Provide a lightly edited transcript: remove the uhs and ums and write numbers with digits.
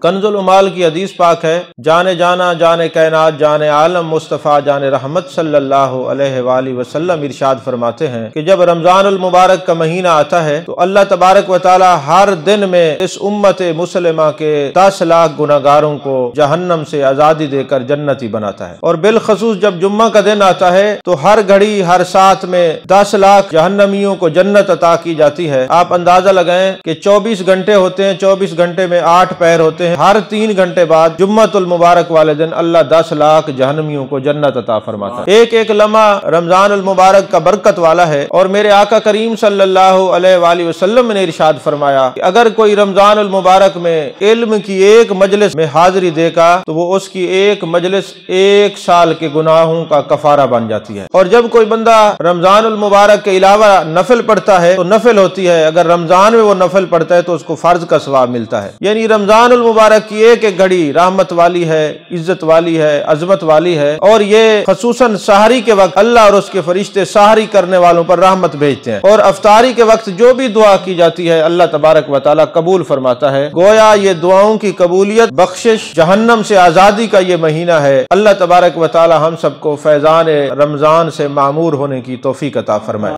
کنز العمال کی حدیث پاک ہے، جانے جانا جانے کائنات جانے عالم مصطفیٰ جانے رحمت صلی اللہ علیہ وآلہ وسلم ارشاد فرماتے ہیں کہ جب رمضان المبارک کا مہینہ آتا ہے تو اللہ تبارک و تعالی ہر دن میں اس امت مسلمہ کے 10 لاکھ گناہگاروں کو جہنم سے آزادی دے کر جنتی بناتا ہے، اور بالخصوص جب جمعہ کا دن آتا ہے تو ہر گھڑی ہر ساتھ میں 10 لاکھ جہنمیوں کو جنت عطا کی جاتی ہے۔ آپ اندازہ لگائیں کہ 24 گھنٹے ہوتے ہیں، 24 گھنٹے میں 8 پہر ہوتے ہیں، ہر 3 گھنٹے بعد جمعۃ المبارک والے دن اللہ 10 لاکھ جہنمیوں کو جنت عطا فرماتا ہے۔ ایک ایک لمحہ رمضان المبارک کا برکت والا ہے، اور میرے آقا کریم صلی اللہ علیہ وآلہ وسلم نے ارشاد فرمایا کہ اگر کوئی رمضان المبارک میں علم کی ایک مجلس میں حاضری دے گا تو وہ اس کی ایک مجلس 1 سال کے گناہوں کا کفارہ بن جاتی ہے۔ اور جب کوئی بندہ رمضان المبارک کے علاوہ نفل پڑھتا ہے تو نفل ہوتی ہے، اگر رمضان میں وہ نفل پڑھتا ہے تو اس کو فرض کا ثواب ملتا ہے۔ یعنی رمضان المبارک کی ایک ایک گھڑی رحمت والی ہے، عزت والی ہے، عظمت والی ہے، اور یہ خصوصاً سحری کے وقت اللہ اور اس کے فرشتے سحری کرنے والوں پر رحمت بھیجتے ہیں، اور افطاری کے وقت جو بھی دعا کی جاتی ہے اللہ تبارک و تعالی قبول فرماتا ہے۔ گویا یہ دعاؤں کی قبولیت، بخشش، جہنم سے آزادی کا یہ مہینہ ہے۔ اللہ تبارک و تعالی ہم سب کو فیضان رمضان سے معمور ہونے کی توفیق عطا فرمائے۔